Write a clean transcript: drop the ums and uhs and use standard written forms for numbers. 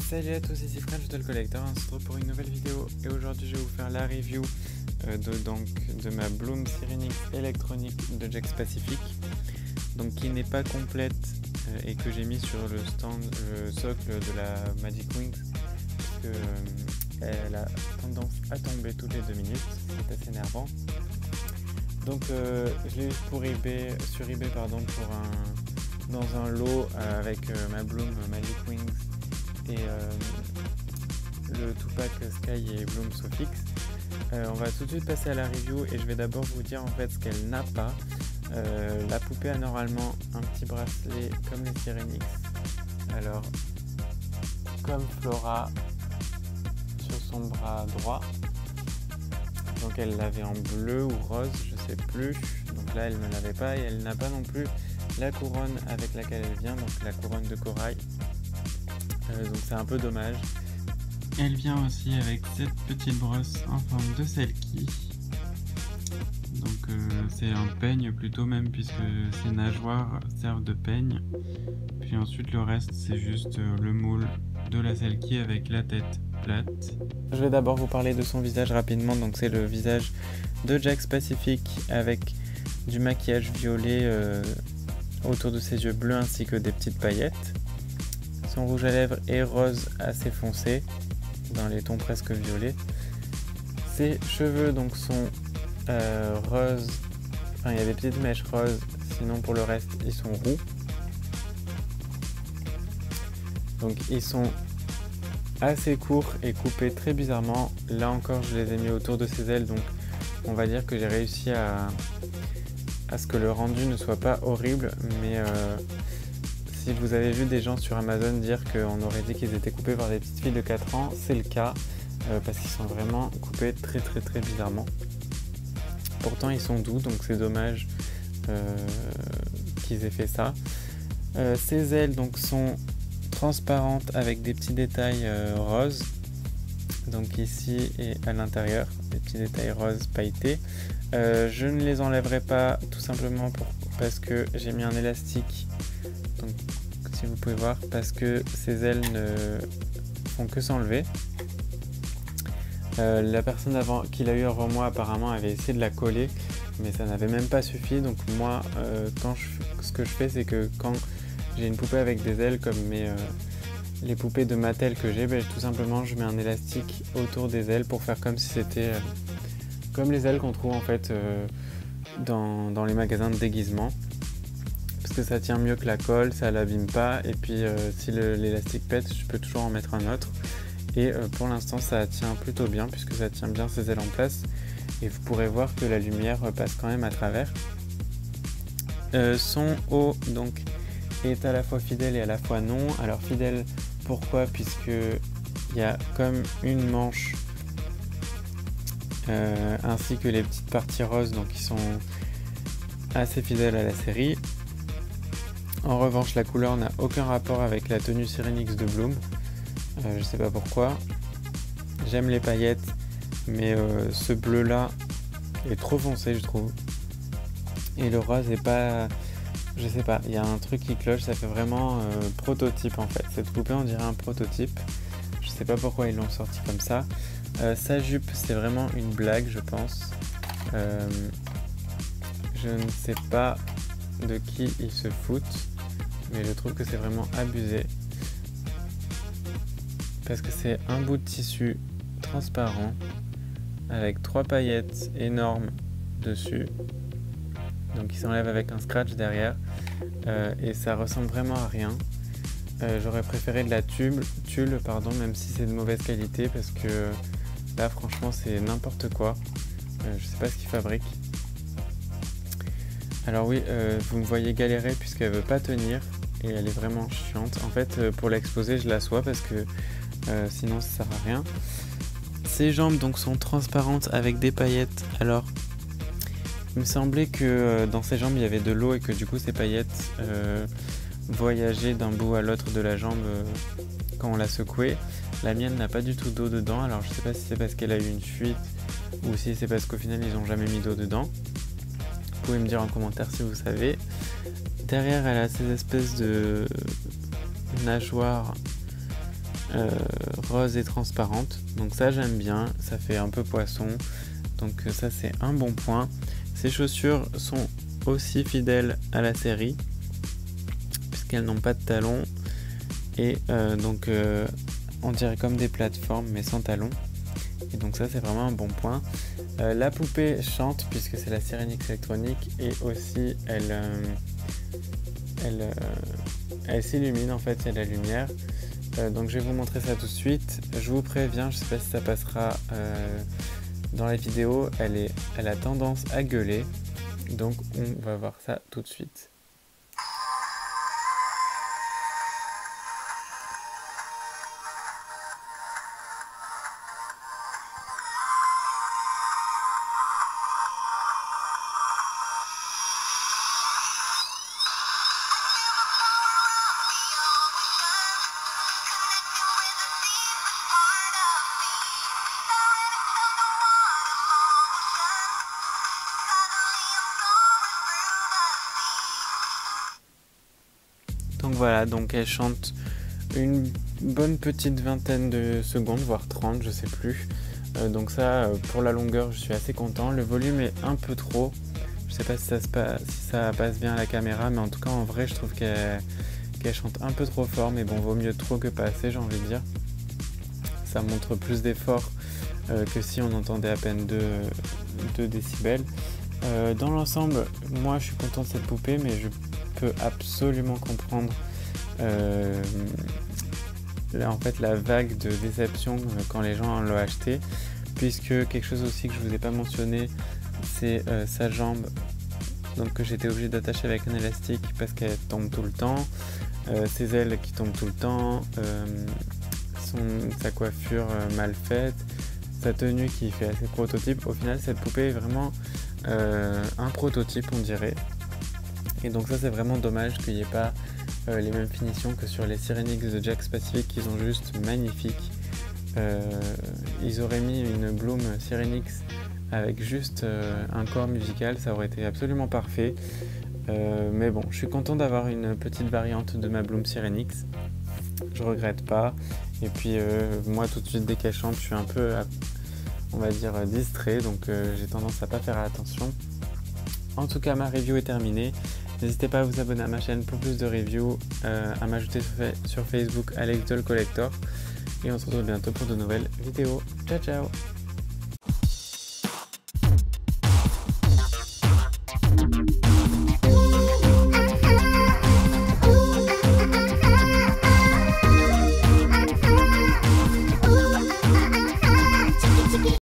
Salut à tous, ici French de le Collector, on se retrouve pour une nouvelle vidéo et aujourd'hui je vais vous faire la review de ma Bloom Syrinx électronique de Jakks Pacific, donc qui n'est pas complète et que j'ai mis sur le socle de la Magic Wings parce que elle a tendance à tomber toutes les 2 minutes, c'est assez énervant. Donc je l'ai eu sur eBay dans un lot avec ma Bloom Magic Wings et le Tupac Sky et Bloom Sofix. On va tout de suite passer à la review et je vais d'abord vous dire en fait ce qu'elle n'a pas. La poupée a normalement un petit bracelet comme les Syrinx, alors comme Flora sur son bras droit, donc elle l'avait en bleu ou rose, je sais plus, donc là elle ne l'avait pas et elle n'a pas non plus la couronne avec laquelle elle vient, donc la couronne de corail. Donc c'est un peu dommage. Elle vient aussi avec cette petite brosse en forme de selkie. Donc c'est un peigne plutôt même puisque ces nageoires servent de peigne. Puis ensuite le reste c'est juste le moule de la selkie avec la tête plate. Je vais d'abord vous parler de son visage rapidement. Donc c'est le visage de Jakks Pacific avec du maquillage violet autour de ses yeux bleus ainsi que des petites paillettes. Son rouge à lèvres est rose assez foncé, dans les tons presque violets. Ses cheveux donc sont roses, enfin il y a des petites mèches roses, sinon pour le reste ils sont roux. Donc ils sont assez courts et coupés très bizarrement. Là encore je les ai mis autour de ses ailes, donc on va dire que j'ai réussi à ce que le rendu ne soit pas horrible, mais si vous avez vu des gens sur Amazon dire qu'on aurait dit qu'ils étaient coupés par des petites filles de 4 ans, c'est le cas, parce qu'ils sont vraiment coupés très bizarrement. Pourtant ils sont doux, donc c'est dommage qu'ils aient fait ça. Ces ailes donc sont transparentes avec des petits détails roses, donc ici et à l'intérieur, des petits détails roses pailletés. Je ne les enlèverai pas tout simplement parce que j'ai mis un élastique, donc si vous pouvez voir, parce que ces ailes ne font que s'enlever. La personne qui l'a eu avant moi apparemment avait essayé de la coller, mais ça n'avait même pas suffi. Donc moi ce que je fais, c'est que quand j'ai une poupée avec des ailes comme les poupées de Mattel que j'ai, tout simplement je mets un élastique autour des ailes pour faire comme si c'était comme les ailes qu'on trouve en fait dans les magasins de déguisement, parce que ça tient mieux que la colle, ça l'abîme pas, et puis si l'élastique pète, je peux toujours en mettre un autre. Et pour l'instant ça tient plutôt bien puisque ça tient bien ses ailes en place, et vous pourrez voir que la lumière passe quand même à travers. Son haut donc est à la fois fidèle et à la fois non. Alors fidèle pourquoi? Puisque il y a comme une manche ainsi que les petites parties roses, donc qui sont assez fidèles à la série. En revanche la couleur n'a aucun rapport avec la tenue Syrinx de Bloom, je sais pas pourquoi. J'aime les paillettes, mais ce bleu là est trop foncé je trouve, et le rose est pas, je sais pas, il y a un truc qui cloche, ça fait vraiment prototype en fait. Cette poupée on dirait un prototype, je sais pas pourquoi ils l'ont sorti comme ça. Sa jupe c'est vraiment une blague je pense. Je ne sais pas de qui ils se foutent, mais je trouve que c'est vraiment abusé, parce que c'est un bout de tissu transparent avec 3 paillettes énormes dessus, donc qui s'enlève avec un scratch derrière, et ça ressemble vraiment à rien. J'aurais préféré de la tulle, même si c'est de mauvaise qualité, parce que là franchement c'est n'importe quoi. Je sais pas ce qu'ils fabriquent. Alors oui, vous me voyez galérer puisqu'elle veut pas tenir et elle est vraiment chiante. En fait pour l'exposer je l'assois parce que sinon ça sert à rien. Ses jambes donc sont transparentes avec des paillettes. Alors il me semblait que dans ses jambes il y avait de l'eau et que du coup ces paillettes voyageaient d'un bout à l'autre de la jambe quand on la secouait. La mienne n'a pas du tout d'eau dedans, alors je sais pas si c'est parce qu'elle a eu une fuite ou si c'est parce qu'au final ils ont jamais mis d'eau dedans. Vous pouvez me dire en commentaire si vous savez. Derrière elle a ces espèces de nageoires rose et transparente. Donc ça j'aime bien, ça fait un peu poisson. Donc ça c'est un bon point. Ces chaussures sont aussi fidèles à la série puisqu'elles n'ont pas de talons et donc on dirait comme des plateformes mais sans talons. Et donc ça c'est vraiment un bon point. La poupée chante puisque c'est la Sirenix électronique et aussi elle s'illumine en fait, il y a de la lumière. Donc je vais vous montrer ça tout de suite. Je vous préviens, je sais pas si ça passera dans la vidéo, elle a tendance à gueuler. Donc on va voir ça tout de suite. Donc voilà, donc elle chante une bonne petite vingtaine de secondes, voire 30, je sais plus. Donc ça, pour la longueur, je suis assez content. Le volume est un peu trop. Je sais pas si ça passe bien à la caméra, mais en tout cas en vrai, je trouve qu'elle chante un peu trop fort. Mais bon, vaut mieux trop que pas assez, j'ai envie de dire. Ça montre plus d'effort que si on entendait à peine 2 décibels. Dans l'ensemble, moi je suis content de cette poupée, mais je peux absolument comprendre en fait la vague de déception quand les gens l'ont acheté, puisque quelque chose aussi que je vous ai pas mentionné, c'est sa jambe, donc que j'étais obligé d'attacher avec un élastique parce qu'elle tombe tout le temps, ses ailes qui tombent tout le temps, sa coiffure mal faite, sa tenue qui fait assez prototype. Au final cette poupée est vraiment un prototype on dirait, et donc ça c'est vraiment dommage qu'il n'y ait pas les mêmes finitions que sur les Sirenix de Jakks Pacific qui sont juste magnifiques. Ils auraient mis une Bloom Sirenix avec juste un corps musical, ça aurait été absolument parfait. Mais bon, je suis content d'avoir une petite variante de ma Bloom Sirenix, je regrette pas. Et puis moi tout de suite dès qu'elle chante je suis un peu on va dire distrait, donc j'ai tendance à pas faire attention. En tout cas ma review est terminée. N'hésitez pas à vous abonner à ma chaîne pour plus de reviews, à m'ajouter sur Facebook Alex Doll Collector, et on se retrouve bientôt pour de nouvelles vidéos. Ciao ciao.